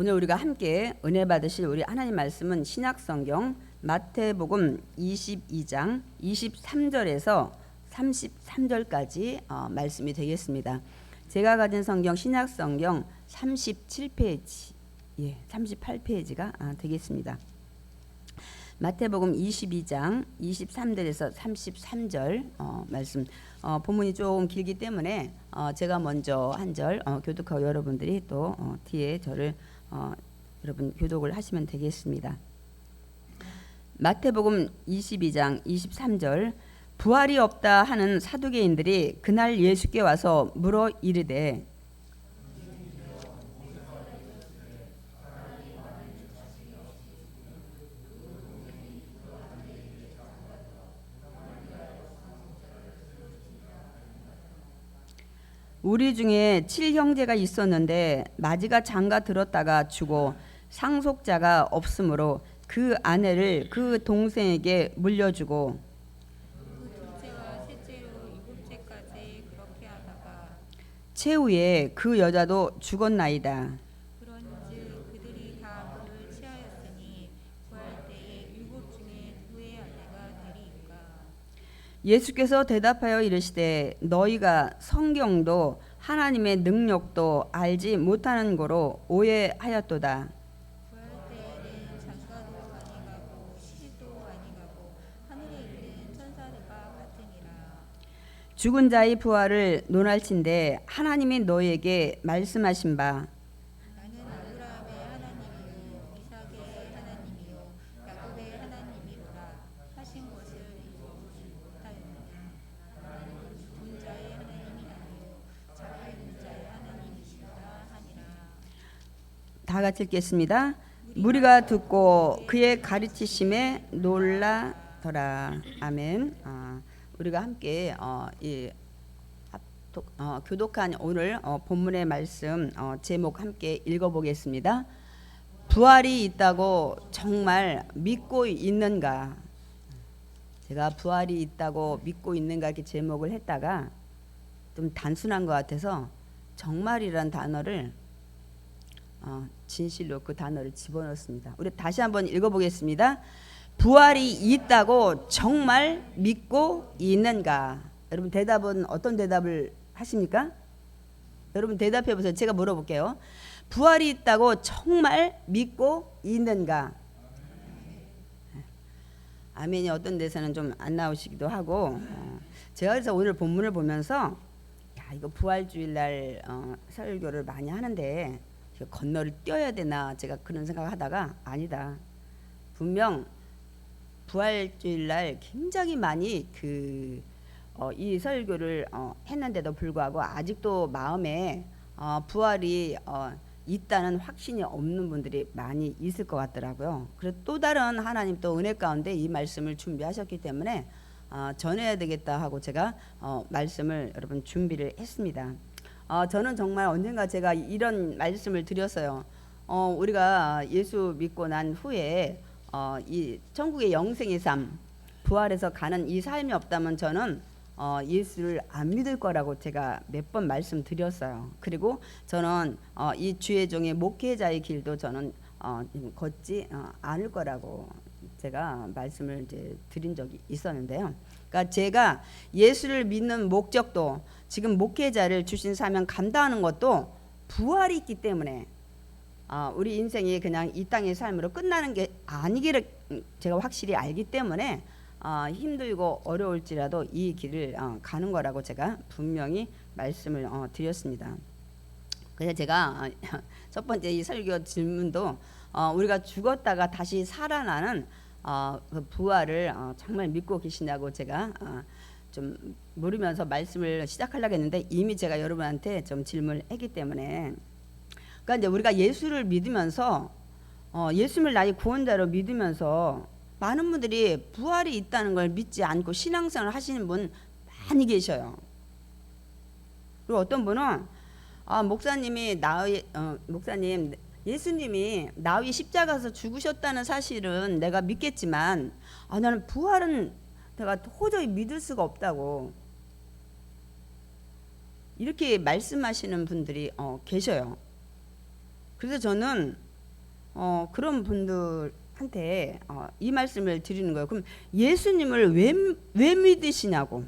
오늘 우리가 함께 은혜 받으실 우리 하나님 말씀은 신약성경 마태복음 22장 23절에서 33절까지 말씀이 되겠습니다. 제가 가진 성경 신약성경 37페이지, 38페이지가 되겠습니다. 마태복음 22장 23절에서 33절 말씀. 본문이 조금 길기 때문에 제가 먼저 한 절 교독하고 여러분들이 또 뒤에 저를 여러분 교독을 하시면 되겠습니다. 마태복음 22장 23절. 부활이 없다 하는 사두개인들이 그날 예수께 와서 물어 이르되 우리 중에 7형제가 있었는데 마지가 장가 들었다가 죽어 상속자가 없으므로 그 아내를 그 동생에게 물려주고 그 둘째와 셋째로 일곱째까지 그렇게 하다가 최후에 그 여자도 죽었나이다. 그런즉 그들이 다 그를 취하였으니 구할 때에 일곱 중에 두의 아내가 되리이까. 예수께서 대답하여 이르시되 너희가 성경도 하나님의 능력도 알지 못하는 거로 오해하였도다. 구할 때에는 장가도 아니가고 시집도 아니가고 하늘에 있는 천사들과 같으니라. 죽은 자의 부활을 논할진대 하나님이 너희에게 말씀하신 바 나는 아브라함의 하나님이요 이삭의 하나님이요 야곱의 하나님이로라 하신 것을 잊어보지 못하였느냐. 나는 죽은 자의 하나님이 아니요 살아있는 자의 하나님이시라 하니라. 다 같이 읽겠습니다. 무리가 듣고 그의 가르치심에 놀라더라. 아멘. 우리가 함께 교독한 오늘 본문의 말씀 제목 함께 읽어보겠습니다. 부활이 있다고 정말 믿고 있는가? 제가 부활이 있다고 믿고 있는가 이렇게 제목을 했다가 좀 단순한 것 같아서 정말이란 단어를 진실로 그 단어를 집어넣었습니다. 우리 다시 한번 읽어보겠습니다. 부활이 있다고 정말 믿고 있는가? 여러분 대답은 어떤 대답을 하십니까? 여러분 대답해 보세요. 제가 물어볼게요. 부활이 있다고 정말 믿고 있는가? 아멘이 어떤 데서는 좀 안 나오시기도 하고 제가 그래서 오늘 본문을 보면서 야 이거 부활주일날 설교를 많이 하는데 건너를 뛰어야 되나 제가 그런 생각을 하다가 아니다. 분명 부활주일날 굉장히 많이 이 설교를 했는데도 불구하고 아직도 마음에 부활이 있다는 확신이 없는 분들이 많이 있을 것 같더라고요. 그래서 또 다른 하나님 또 은혜 가운데 이 말씀을 준비하셨기 때문에 전해야 되겠다 하고 제가 말씀을 여러분 준비를 했습니다. 저는 정말 언젠가 제가 이런 말씀을 드렸어요. 우리가 예수 믿고 난 후에 이 천국의 영생의 삶, 부활해서 가는 이 삶이 없다면 저는 예수를 안 믿을 거라고 제가 몇 번 말씀드렸어요. 그리고 저는 이 주의 종의 목회자의 길도 저는 걷지 않을 거라고 제가 말씀을 이제 드린 적이 있었는데요. 그러니까 제가 예수를 믿는 목적도 지금 목회자를 주신 사명 감당하는 것도 부활이 있기 때문에 우리 인생이 그냥 이 땅의 삶으로 끝나는 게 아니기를 제가 확실히 알기 때문에 힘들고 어려울지라도 이 길을 가는 거라고 제가 분명히 말씀을 드렸습니다. 그래서 제가 첫 번째 이 설교 질문도 우리가 죽었다가 다시 살아나는 그 부활을 정말 믿고 계시냐고 제가 좀 물으면서 말씀을 시작하려고 했는데 이미 제가 여러분한테 좀 질문을 했기 때문에 그러니까 이제 우리가 예수를 믿으면서 예수를 나의 구원자로 믿으면서 많은 분들이 부활이 있다는 걸 믿지 않고 신앙생활을 하시는 분 많이 계셔요. 그리고 어떤 분은 목사님 예수님이 나 위에 십자가에서 죽으셨다는 사실은 내가 믿겠지만 나는 부활은 내가 도저히 믿을 수가 없다고 이렇게 말씀하시는 분들이 계셔요. 그래서 저는 그런 분들한테 이 말씀을 드리는 거예요. 그럼 예수님을 왜 믿으시냐고.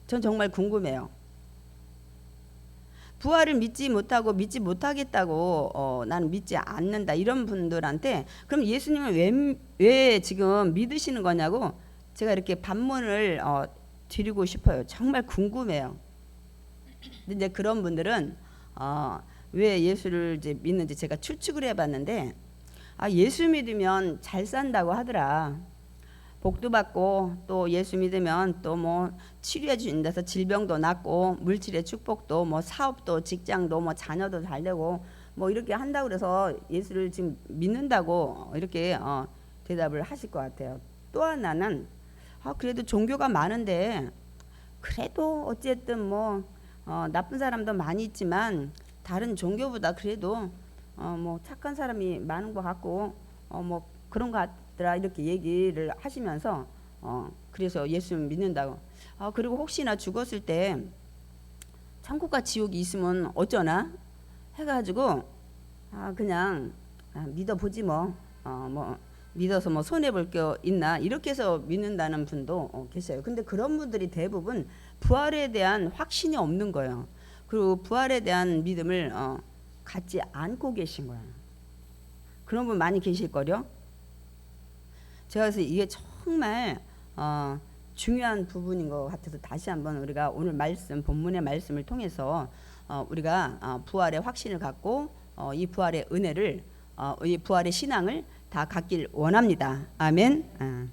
전 정말 궁금해요. 부활을 믿지 못하고 믿지 못하겠다고 나는 믿지 않는다 이런 분들한테 그럼 예수님을 왜 지금 믿으시는 거냐고 제가 이렇게 반문을 드리고 싶어요. 정말 궁금해요. 근데 이제 그런 분들은 왜 예수를 이제 믿는지 제가 추측을 해봤는데 예수 믿으면 잘 산다고 하더라. 복도 받고 또 예수 믿으면 또 뭐 치료해 주신다서 질병도 낫고 물질의 축복도 뭐 사업도 직장도 뭐 자녀도 잘 되고 뭐 이렇게 한다고 그래서 예수를 지금 믿는다고 이렇게 대답을 하실 것 같아요. 또 하나는 그래도 종교가 많은데 그래도 어쨌든 뭐 나쁜 사람도 많이 있지만 다른 종교보다 그래도 뭐 착한 사람이 많은 것 같고 뭐 그런 것 같더라 이렇게 얘기를 하시면서 그래서 예수 믿는다고. 그리고 혹시나 죽었을 때 천국과 지옥이 있으면 어쩌나 해가지고 그냥 믿어보지 뭐 믿어서 뭐 손해 볼 게 있나 이렇게 해서 믿는다는 분도 계셔요. 근데 그런 분들이 대부분 부활에 대한 확신이 없는 거예요. 그리고 부활에 대한 믿음을 갖지 않고 계신 거예요. 그런 분 많이 계실 거요. 제가 그래서 이게 정말 중요한 부분인 것 같아서 다시 한번 우리가 오늘 말씀 본문의 말씀을 통해서 우리가 부활의 확신을 갖고 이 부활의 은혜를 이 부활의 신앙을 다 갖길 원합니다. 아멘.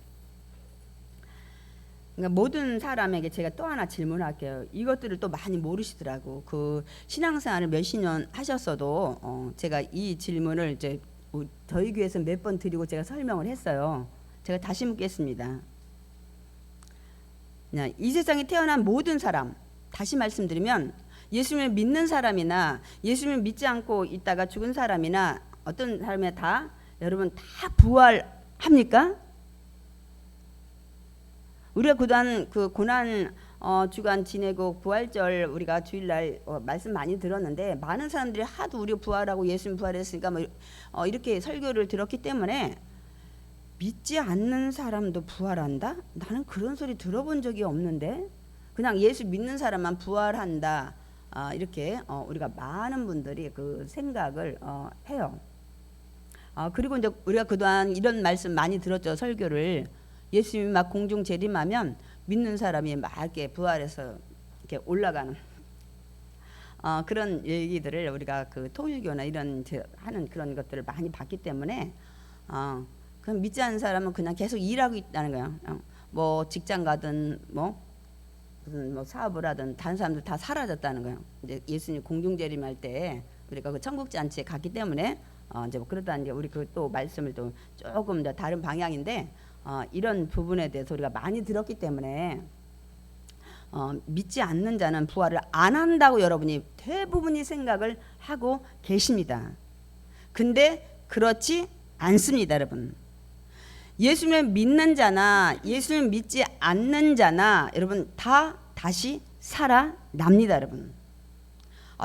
그러니까 모든 사람에게 제가 또 하나 질문할게요. 이것들을 또 많이 모르시더라고. 그 신앙생활을 몇십 년 하셨어도 제가 이 질문을 이제 저희 교회에서 몇 번 드리고 제가 설명을 했어요. 제가 다시 묻겠습니다. 이 세상에 태어난 모든 사람, 다시 말씀드리면 예수님을 믿는 사람이나 예수님을 믿지 않고 있다가 죽은 사람이나 어떤 사람이나 다 여러분 다 부활합니까? 우리가 그동안 그 고난 주간 지내고 부활절 우리가 주일날 말씀 많이 들었는데 많은 사람들이 하도 우리가 부활하고 예수님 부활했으니까 뭐 이렇게 설교를 들었기 때문에 믿지 않는 사람도 부활한다? 나는 그런 소리 들어본 적이 없는데 그냥 예수 믿는 사람만 부활한다 이렇게 우리가 많은 분들이 그 생각을 해요. 그리고 이제 우리가 그동안 이런 말씀 많이 들었죠. 설교를 예수님이 막 공중 재림하면 믿는 사람이 막 이렇게 부활해서 이렇게 올라가는 그런 얘기들을 우리가 그 통일교나 이런 하는 그런 것들을 많이 봤기 때문에 그럼 믿지 않는 사람은 그냥 계속 일하고 있다는 거예요. 뭐 직장 가든 뭐 무슨 뭐 사업을 하든 다른 사람들 다 사라졌다는 거예요. 이제 예수님 공중 재림할 때 우리가 그 천국 잔치에 갔기 때문에 이제 뭐 그러다 이제 우리 그 또 말씀을 또 조금 더 다른 방향인데 이런 부분에 대해서 우리가 많이 들었기 때문에 믿지 않는 자는 부활을 안 한다고 여러분이 대부분이 생각을 하고 계십니다. 근데 그렇지 않습니다, 여러분. 예수님을 믿는 자나 예수님을 믿지 않는 자나 여러분 다 다시 살아납니다, 여러분.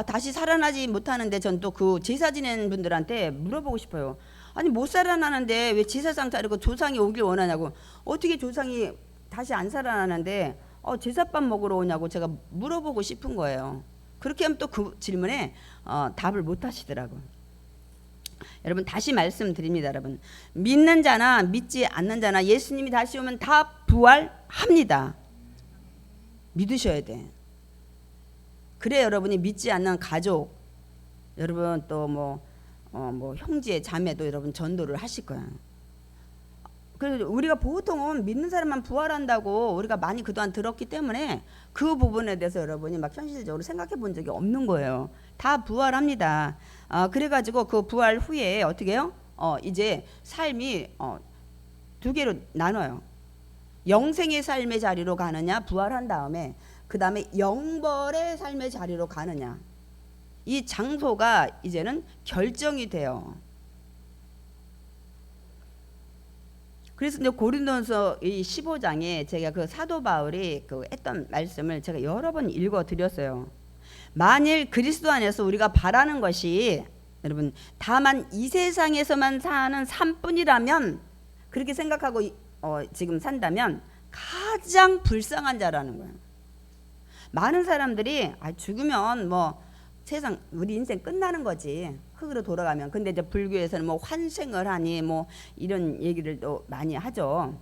다시 살아나지 못하는데 전 또 그 제사 지낸 분들한테 물어보고 싶어요. 아니 못 살아나는데 왜 제사상 차리고 조상이 오길 원하냐고. 어떻게 조상이 다시 안 살아나는데 제사밥 먹으러 오냐고 제가 물어보고 싶은 거예요. 그렇게 하면 또 그 질문에 답을 못 하시더라고요. 여러분 다시 말씀드립니다. 여러분 믿는 자나 믿지 않는 자나 예수님이 다시 오면 다 부활합니다. 믿으셔야 돼. 그래 여러분이 믿지 않는 가족 여러분 또 뭐 형제 자매도 여러분 전도를 하실 거예요. 그래서 우리가 보통은 믿는 사람만 부활한다고 우리가 많이 그동안 들었기 때문에 그 부분에 대해서 여러분이 막 현실적으로 생각해 본 적이 없는 거예요. 다 부활합니다. 그래가지고 그 부활 후에 어떻게 해요? 이제 삶이 두 개로 나눠요. 영생의 삶의 자리로 가느냐 부활한 다음에 그 다음에 영벌의 삶의 자리로 가느냐. 이 장소가 이제는 결정이 돼요. 그래서 이제 고린도서 이 15장에 제가 그 사도 바울이 그 했던 말씀을 제가 여러 번 읽어 드렸어요. 만일 그리스도 안에서 우리가 바라는 것이 여러분 다만 이 세상에서만 사는 삶뿐이라면 그렇게 생각하고 지금 산다면 가장 불쌍한 자라는 거예요. 많은 사람들이 죽으면 뭐 세상 우리 인생 끝나는 거지 흙으로 돌아가면. 근데 이제 불교에서는 뭐 환생을 하니 뭐 이런 얘기를 또 많이 하죠.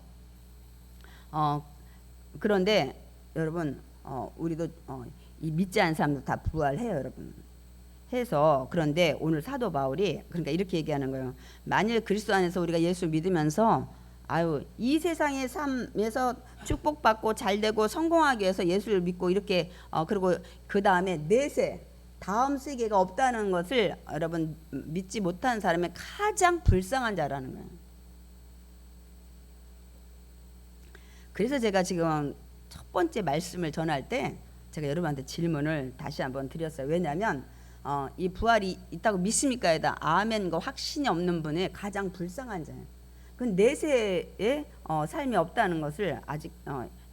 그런데 여러분 우리도 이 믿지 않는 사람도 다 부활해요, 여러분. 해서 그런데 오늘 사도 바울이 그러니까 이렇게 얘기하는 거예요. 만일 그리스도 안에서 우리가 예수 믿으면서 이 세상의 삶에서 축복받고 잘되고 성공하기 위해서 예수를 믿고 이렇게 그리고 그 다음에 내세 다음 세계가 없다는 것을 여러분 믿지 못한 사람의 가장 불쌍한 자라는 거예요. 그래서 제가 지금 첫 번째 말씀을 전할 때 제가 여러분한테 질문을 다시 한번 드렸어요. 왜냐하면 이 부활이 있다고 믿습니까? 에다 아멘과 확신이 없는 분의 가장 불쌍한 자예요. 그 내세의 삶이 없다는 것을 아직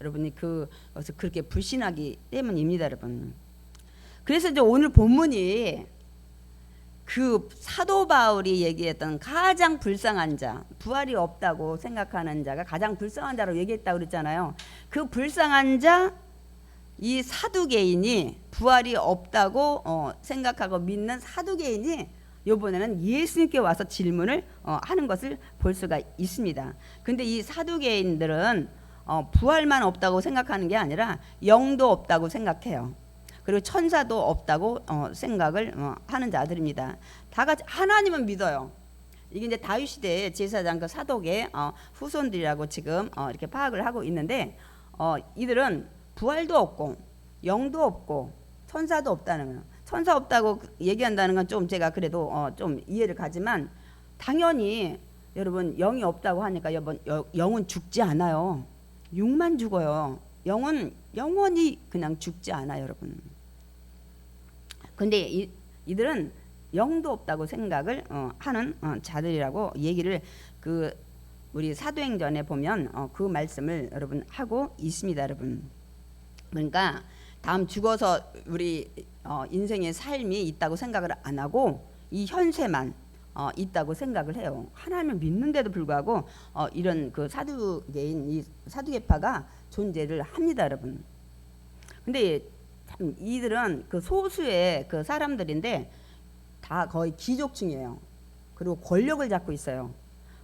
여러분이 그것을 그렇게 불신하기 때문입니다, 여러분. 그래서 이제 오늘 본문이 그 사도 바울이 얘기했던 가장 불쌍한 자, 부활이 없다고 생각하는 자가 가장 불쌍한 자라고 얘기했다고 그랬잖아요. 그 불쌍한 자, 이 사두개인이 부활이 없다고 생각하고 믿는 사두개인이 이번에는 예수님께 와서 질문을 하는 것을 볼 수가 있습니다. 근데 이 사두개인들은 부활만 없다고 생각하는 게 아니라 영도 없다고 생각해요. 그리고 천사도 없다고 생각을 하는 자들입니다. 다 같이 하나님은 믿어요. 이게 이제 다윗 시대의 제사장 그 사독의 후손들이라고 지금 이렇게 파악을 하고 있는데 이들은 부활도 없고 영도 없고 천사도 없다는 거예요. 천사 없다고 얘기한다는 건 좀 제가 그래도 좀 이해를 가지만 당연히 여러분 영이 없다고 하니까 여러분 영은 죽지 않아요. 육만 죽어요. 영은 영원히 그냥 죽지 않아요, 여러분. 근데 이들은 영도 없다고 생각을 하는 자들이라고 얘기를 그 우리 사도행전에 보면 그 말씀을 여러분 하고 있습니다, 여러분. 그러니까 다음 죽어서 우리 인생의 삶이 있다고 생각을 안 하고 이 현세만 있다고 생각을 해요. 하나님을 믿는데도 불구하고 이런 그 사두개인 이 사두개파가 존재를 합니다, 여러분. 근데 참 이들은 그 소수의 그 사람들인데 다 거의 귀족층이에요. 그리고 권력을 잡고 있어요.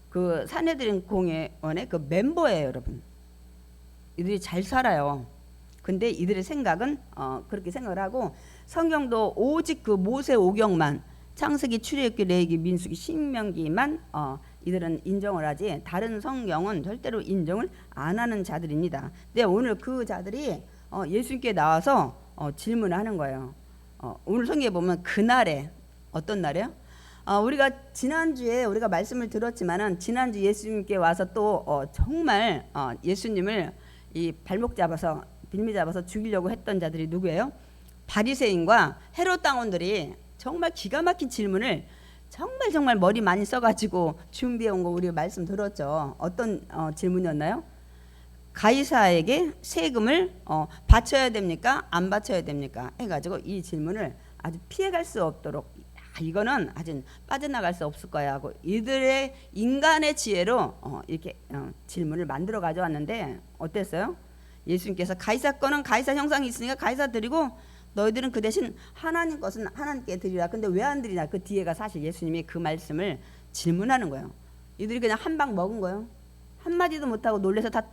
그 산헤드린 공회원의 그 멤버예요, 여러분. 이들이 잘 살아요. 근데 이들의 생각은 그렇게 생각을 하고 성경도 오직 그 모세 오경만 창세기, 출애굽기, 레위기, 민수기, 신명기만 이들은 인정을 하지 다른 성경은 절대로 인정을 안 하는 자들입니다. 근데 오늘 그 자들이 예수님께 나와서 질문을 하는 거예요. 오늘 성경에 보면 그날에 어떤 날이에요? 우리가 지난주에 우리가 말씀을 들었지만은 지난주 예수님께 와서 또 정말 예수님을 이 발목 잡아서 빌미 잡아서 죽이려고 했던 자들이 누구예요? 바리새인과 헤롯 당원들이 정말 기가 막힌 질문을 정말 머리 많이 써가지고 준비해 온 거 우리 말씀 들었죠. 어떤 질문이었나요? 가이사에게 세금을 바쳐야 됩니까? 안 바쳐야 됩니까? 해가지고 이 질문을 아주 피해갈 수 없도록 이거는 아주 빠져나갈 수 없을 거야 하고 이들의 인간의 지혜로 이렇게 질문을 만들어 가져왔는데 어땠어요? 예수님께서 가이사 거는 가이사 형상이 있으니까 가이사 드리고 너희들은 그 대신 하나님 것은 하나님께 드리라. 근데 왜 안 드리냐? 그 뒤에가 사실 예수님이 그 말씀을 질문하는 거예요. 이들이 그냥 한 방 먹은 거예요. 한마디도 못하고 놀래서 다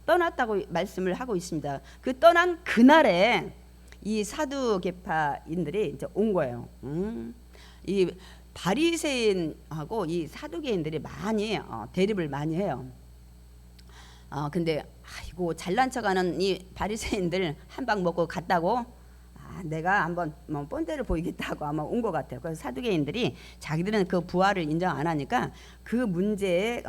떠났다고 말씀을 하고 있습니다. 그 떠난 그날에 이 사두개파인들이 이제 온 거예요. 이 바리새인하고 이 사두개인들이 많이 대립을 많이 해요. 근데 아이고 잘난 척하는 이 바리새인들 한 방 먹고 갔다고 내가 한번 뻔때를 보이겠다고 아마 온 것 같아요. 그래서 사두개인들이 자기들은 그 부활을 인정 안 하니까 그 문제에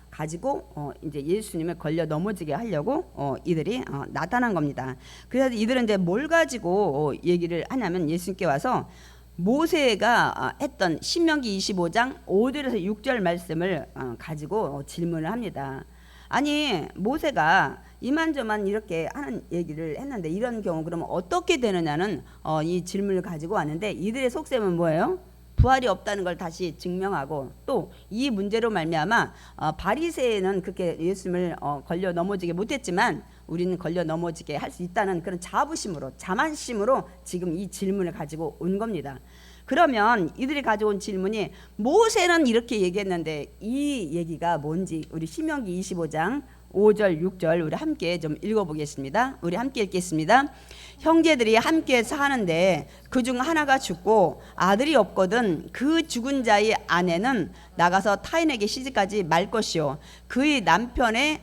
가지고 이제 예수님을 걸려 넘어지게 하려고 이들이 나타난 겁니다. 그래서 이들은 이제 뭘 가지고 얘기를 하냐면 예수님께 와서 모세가 했던 신명기 25장 5절에서 6절 말씀을 가지고 질문을 합니다. 아니 모세가 이만저만 이렇게 하는 얘기를 했는데 이런 경우 그러면 어떻게 되느냐는 이 질문을 가지고 왔는데 이들의 속셈은 뭐예요? 부활이 없다는 걸 다시 증명하고 또 이 문제로 말미암아 바리새인은 그렇게 예수님을 걸려 넘어지게 못했지만 우리는 걸려 넘어지게 할 수 있다는 그런 자부심으로 자만심으로 지금 이 질문을 가지고 온 겁니다. 그러면 이들이 가져온 질문이 모세는 이렇게 얘기했는데 이 얘기가 뭔지 우리 신명기 25장 5절 6절 우리 함께 좀 읽어보겠습니다. 우리 함께 읽겠습니다. 형제들이 함께 사는데 그중 하나가 죽고 아들이 없거든 그 죽은 자의 아내는 나가서 타인에게 시집가지 말 것이요 그의 남편의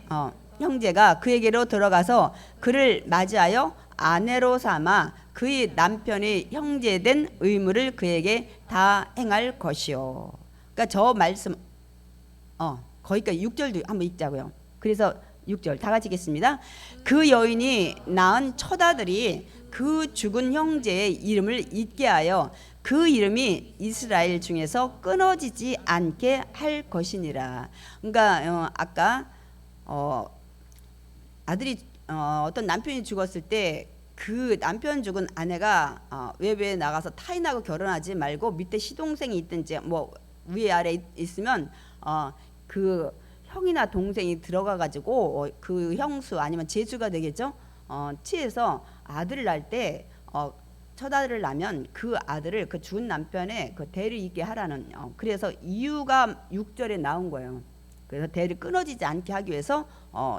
형제가 그에게로 들어가서 그를 맞이하여 아내로 삼아 그의 남편의 형제된 의무를 그에게 다 행할 것이요. 그러니까 저 말씀 거기까지 6절도 한번 읽자고요. 그래서 6절 다 같이 읽겠습니다. 그 여인이 낳은 처자들이 그 죽은 형제의 이름을 잊게 하여 그 이름이 이스라엘 중에서 끊어지지 않게 할 것이니라. 그러니까 아까 아들이 어떤 남편이 죽었을 때 그 남편 죽은 아내가 외부에 나가서 타인하고 결혼하지 말고 밑에 시동생이 있든지 뭐 위에 아래 있으면 그 형이나 동생이 들어가 가지고 그 형수 아니면 제주가 되겠죠. 치해서 아들을 낳을 때 첫아들을 낳으면 그 아들을 그 죽은 남편의 그 대를 잇게 하라는 그래서 이유가 6절에 나온 거예요. 그래서 대를 끊어지지 않게 하기 위해서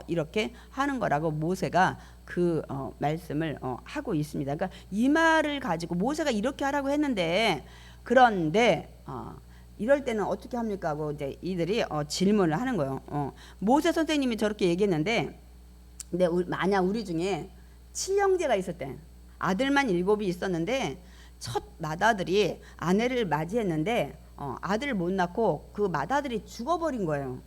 이렇게 하는 거라고 모세가 그 말씀을 하고 있습니다. 그러니까 이 말을 가지고 모세가 이렇게 하라고 했는데 그런데 이럴 때는 어떻게 합니까 하고 이제 이들이 질문을 하는 거예요. 모세 선생님이 저렇게 얘기했는데 근데 만약 우리 중에 칠형제가 있었대. 아들만 7이 있었는데 첫 맏아들이 아내를 맞이했는데 아들을 못 낳고 그 맏아들이 죽어버린 거예요.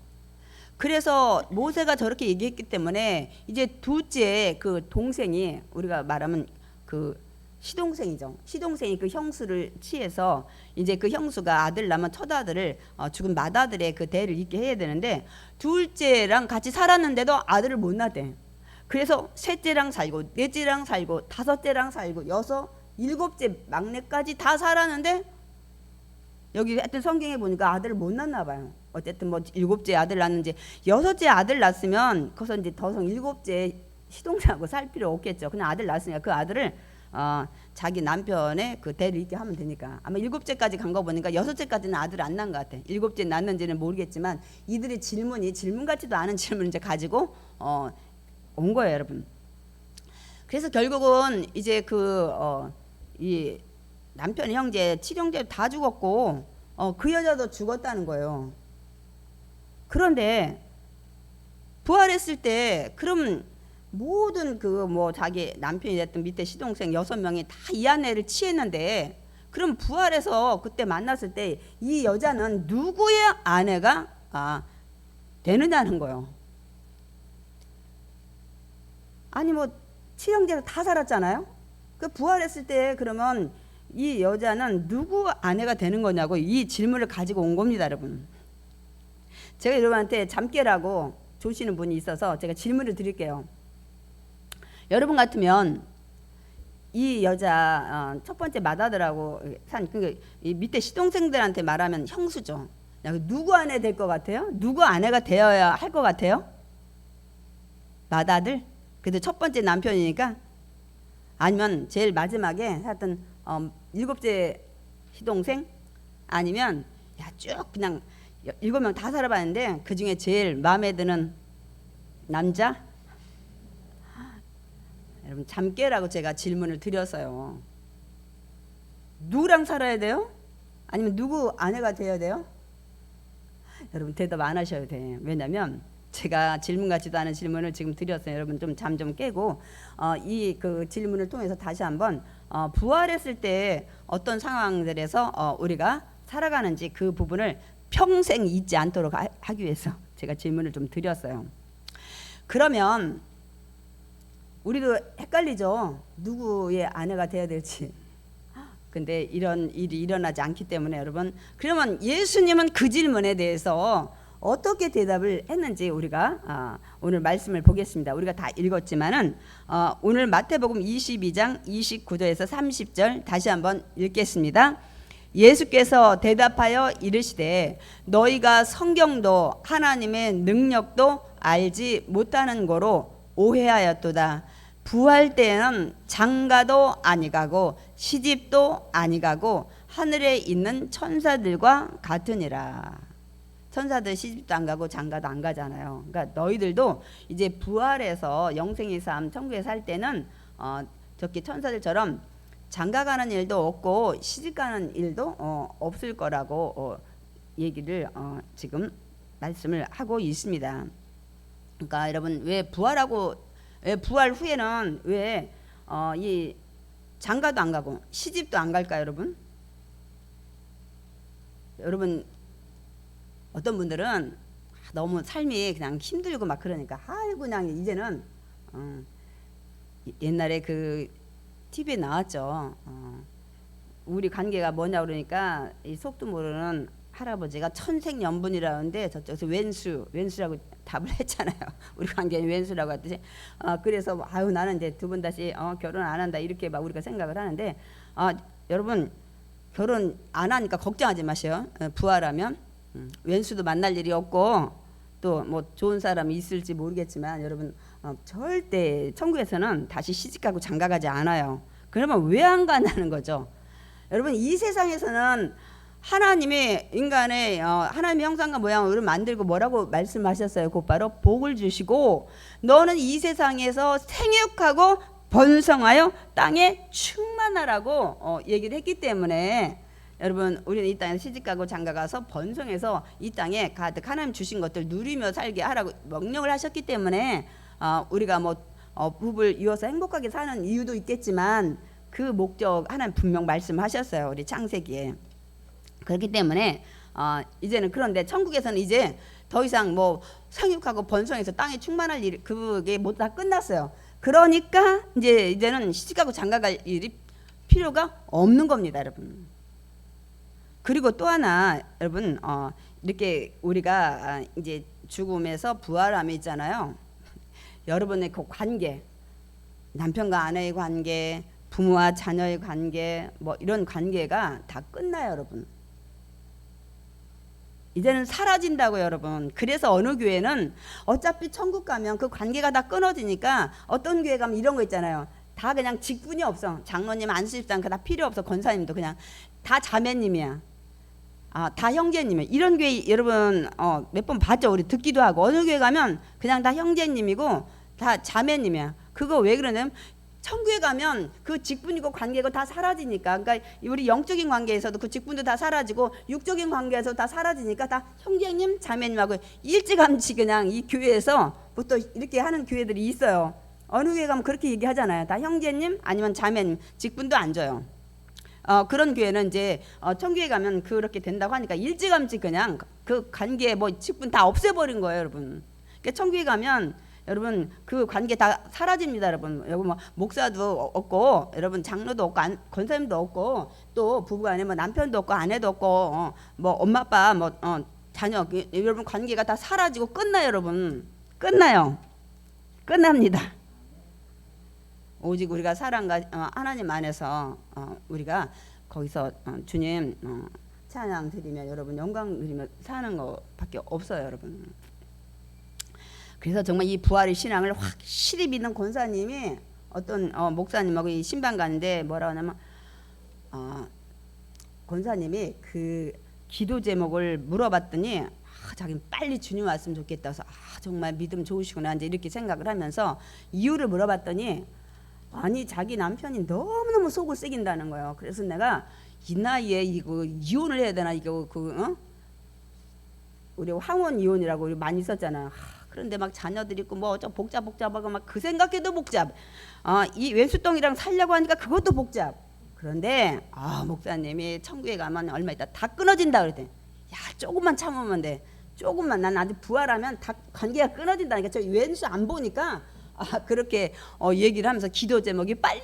그래서 모세가 저렇게 얘기했기 때문에 이제 둘째 그 동생이 우리가 말하면 그 시동생이죠. 시동생이 그 형수를 취해서 이제 그 형수가 아들 낳으면 첫아들을 죽은 맏아들의 그 대를 잇게 해야 되는데 둘째랑 같이 살았는데도 아들을 못 낳대. 그래서 셋째랑 살고 넷째랑 살고 다섯째랑 살고 일곱째 막내까지 다 살았는데 여기 하여튼 성경에 보니까 아들을 못 낳나 봐요. 어쨌든 뭐 7째 아들 낳는지 6째 아들 낳았으면 거기서 이제 더 이상 7째 시동생하고 살 필요 없겠죠. 그냥 아들 낳았으니까 그 아들을 자기 남편의 그 대를 잇게 하면 되니까 아마 7째까지 간 거 보니까 6째까지는 아들을 안 낳은 것 같아. 7째 낳는지는 모르겠지만 이들의 질문 같지도 않은 질문을 이제 가지고 온 거예요, 여러분. 그래서 결국은 이제 이 남편 형제, 칠형제 다 죽었고 그 여자도 죽었다는 거예요. 그런데 부활했을 때 그럼 모든 그 뭐 자기 남편이 됐든 밑에 시동생 6명이 다 이 아내를 취했는데 그럼 부활해서 그때 만났을 때 이 여자는 누구의 아내가 되느냐는 거예요. 아니 뭐 칠형제가 다 살았잖아요. 그 부활했을 때 그러면 이 여자는 누구 아내가 되는 거냐고 이 질문을 가지고 온 겁니다, 여러분. 제가 여러분한테 잠깨라고 조시는 분이 있어서 제가 질문을 드릴게요. 여러분 같으면 이 여자 첫 번째 맏아들하고 이 밑에 시동생들한테 말하면 형수죠. 누구 아내 될 것 같아요? 누구 아내가 되어야 할 것 같아요? 맏아들? 그래도 첫 번째 남편이니까 아니면 제일 마지막에 하여튼 7째 시동생 아니면 쭉 그냥 7명 다 살아봤는데 그 중에 제일 마음에 드는 남자? 여러분 잠깨라고 제가 질문을 드렸어요. 누구랑 살아야 돼요? 아니면 누구 아내가 되어야 돼요? 여러분 대답 안 하셔도 돼요. 왜냐면 제가 질문 같지도 않은 질문을 지금 드렸어요. 여러분 좀 잠 좀 깨고 이 그 질문을 통해서 다시 한번 부활했을 때 어떤 상황들에서 우리가 살아가는지 그 부분을 평생 잊지 않도록 하기 위해서 제가 질문을 좀 드렸어요. 그러면 우리도 헷갈리죠. 누구의 아내가 되어야 될지. 근데 이런 일이 일어나지 않기 때문에 여러분 그러면 예수님은 그 질문에 대해서 어떻게 대답을 했는지 우리가 오늘 말씀을 보겠습니다. 우리가 다 읽었지만은 오늘 마태복음 22장 29절에서 30절 다시 한번 읽겠습니다. 예수께서 대답하여 이르시되 너희가 성경도 하나님의 능력도 알지 못하는 거로 오해하였도다. 부활 때에는 장가도 아니가고 시집도 아니가고 하늘에 있는 천사들과 같으니라. 천사들 시집도 안 가고 장가도 안 가잖아요. 그러니까 너희들도 이제 부활해서 영생의 삶 천국에 살 때는 저기 천사들처럼 장가가는 일도 없고 시집가는 일도 없을 거라고 얘기를 지금 말씀을 하고 있습니다. 그러니까 여러분 왜 부활 후에는 왜 이 장가도 안 가고 시집도 안 갈까요, 여러분? 여러분 어떤 분들은 너무 삶이 그냥 힘들고 막 그러니까 아이고 그냥 이제는 옛날에 그 TV에 나왔죠. 우리 관계가 뭐냐 그러니까 이 속도 모르는 할아버지가 천생연분이라는데 저쪽에서 왼수라고 답을 했잖아요. 우리 관계는 왼수라고 했듯이 그래서 아유 나는 이제 두 번 다시 결혼 안 한다 이렇게 막 우리가 생각을 하는데 여러분 결혼 안 하니까 걱정하지 마세요. 부활하면 왼수도 만날 일이 없고 또 뭐 좋은 사람이 있을지 모르겠지만 여러분 절대 천국에서는 다시 시집가고 장가가지 않아요. 그러면 왜 안 간다는 거죠. 여러분 이 세상에서는 하나님이 인간의 하나님의 형상과 모양으로 만들고 뭐라고 말씀하셨어요. 곧바로 복을 주시고 너는 이 세상에서 생육하고 번성하여 땅에 충만하라고 얘기를 했기 때문에 여러분 우리는 이 땅에 시집가고 장가가서 번성해서 이 땅에 가득 하나님 주신 것들 누리며 살게 하라고 명령을 하셨기 때문에 우리가 뭐 부부를 이어서 행복하게 사는 이유도 있겠지만 그 목적 하나님 분명 말씀하셨어요. 우리 창세기에. 그렇기 때문에 이제는 그런데 천국에서는 이제 더 이상 뭐 생육하고 번성해서 땅에 충만할 일 그게 모두 다 끝났어요. 그러니까 이제는 시집가고 장가갈 일이 필요가 없는 겁니다, 여러분. 그리고 또 하나 여러분 이렇게 우리가 이제 죽음에서 부활함이 있잖아요. 여러분의 그 관계, 남편과 아내의 관계, 부모와 자녀의 관계, 뭐 이런 관계가 다 끝나요, 여러분. 이제는 사라진다고요, 여러분. 그래서 어느 교회는 어차피 천국 가면 그 관계가 다 끊어지니까 어떤 교회 가면 이런 거 있잖아요. 다 그냥 직분이 없어. 장로님, 안수집장 다 필요 없어. 권사님도 그냥 다 자매님이야. 다 형제님이야. 이런 교회 여러분 몇 번 봤죠. 우리 듣기도 하고 어느 교회 가면 그냥 다 형제님이고 다 자매님이야. 그거 왜 그러냐면 천국에 가면 그 직분이고 관계가 다 사라지니까. 그러니까 우리 영적인 관계에서도 그 직분도 다 사라지고 육적인 관계에서 다 사라지니까 다 형제님, 자매님하고 일찌감치 그냥 이 교회에서부터 이렇게 하는 교회들이 있어요. 어느 교회 가면 그렇게 얘기하잖아요. 다 형제님 아니면 자매님 직분도 안 줘요. 그런 교회는 이제 천국에 가면 그렇게 된다고 하니까 일찌감치 그냥 그 관계 뭐 직분 다 없애버린 거예요, 여러분. 그러니까 천국에 가면 여러분 그 관계 다 사라집니다, 여러분. 여러분 뭐 목사도 없고 여러분 장로도 없고 권사님도 없고 또 부부간에 뭐 남편도 없고 아내도 없고 뭐 엄마 아빠 뭐 자녀 여러분 관계가 다 사라지고 끝나요, 여러분. 끝나요. 끝납니다. 오직 우리가 사랑과 하나님 안에서 우리가 거기서 주님 찬양 드리며 여러분 영광 드리며 사는 것밖에 없어요, 여러분. 그래서 정말 이 부활의 신앙을 확실히 믿는 권사님이 어떤 목사님하고 이 신방 가는데 뭐라 하냐면 권사님이 그 기도 제목을 물어봤더니 자기는 빨리 주님 왔으면 좋겠다 해서 정말 믿음 좋으시구나 이제 이렇게 생각을 하면서 이유를 물어봤더니 아니 자기 남편이 너무너무 속을 새긴다는 거예요. 그래서 내가 이 나이에 이거 이혼을 해야 되나 이거 우리 황혼 이혼이라고 우리 많이 썼잖아. 그런데 막 자녀들 있고 뭐 저 복잡하고 막 그 생각해도 복잡. 이 왼수똥이랑 살려고 하니까 그것도 복잡. 그런데 목사님이 천국에 가면 얼마 있다 다 끊어진다 그랬더니 야 조금만 참으면 돼. 조금만 난 아직 부활하면 다 관계가 끊어진다니까. 저 왼수 안 보니까 그렇게 얘기를 하면서 기도 제목이 빨리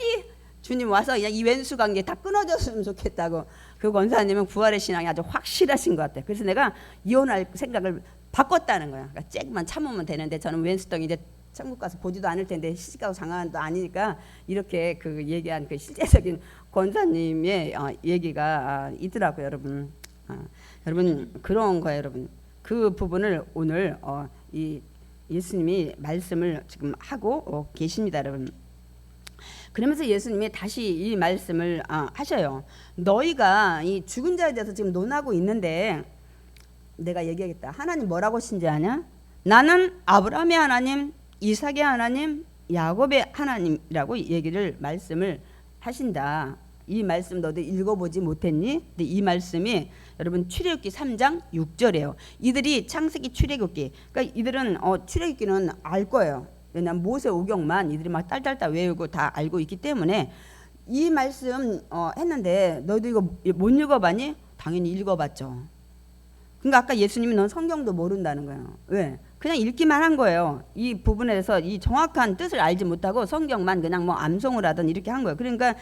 주님 와서 그냥 이 왼수 관계 다 끊어졌으면 좋겠다고. 그 권사님은 부활의 신앙이 아주 확실하신 것 같아요. 그래서 내가 이혼할 생각을 바꿨다는 거야. 그러니까 조금만 참으면 되는데 저는 왼수똥이 이제 천국 가서 보지도 않을 텐데 시집가고 장가도 아니니까 이렇게 그 얘기한 그 실제적인 권사님의 얘기가 있더라고요, 여러분. 여러분 그런 거예요, 여러분. 그 부분을 오늘 이 예수님이 말씀을 지금 하고 계십니다, 여러분. 그러면서 예수님이 다시 이 말씀을 하셔요. 너희가 이 죽은 자에 대해서 지금 논하고 있는데 내가 얘기하겠다. 하나님 뭐라고 신뢰하냐? 나는 아브라함의 하나님, 이삭의 하나님, 야곱의 하나님이라고 얘기를 말씀을 하신다. 이 말씀 너도 읽어보지 못했니? 근데 이 말씀이 여러분 출애굽기 3장 6절이에요. 이들이 창세기 출애굽기, 그러니까 이들은 출애굽기는 알 거예요. 왜냐하면 모세 오경만 이들이 막 딸딸딸 외우고 다 알고 있기 때문에 이 말씀 했는데 너도 이거 못 읽어봤니? 당연히 읽어봤죠. 그러니까 아까 예수님이 넌 성경도 모른다는 거예요. 왜? 그냥 읽기만 한 거예요. 이 부분에서 이 정확한 뜻을 알지 못하고 성경만 그냥 뭐 암송을 하던 이렇게 한 거예요. 그러니까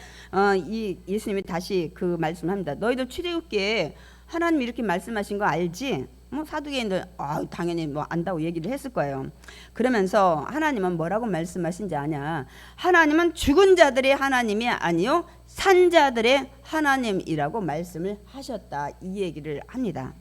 이 예수님이 다시 그 말씀합니다. 너희들 출애굽기에 하나님이 이렇게 말씀하신 거 알지? 뭐 사두개인들 당연히 뭐 안다고 얘기를 했을 거예요. 그러면서 하나님은 뭐라고 말씀하신지 아냐? 하나님은 죽은 자들의 하나님이 아니요 산 자들의 하나님이라고 말씀을 하셨다. 이 얘기를 합니다.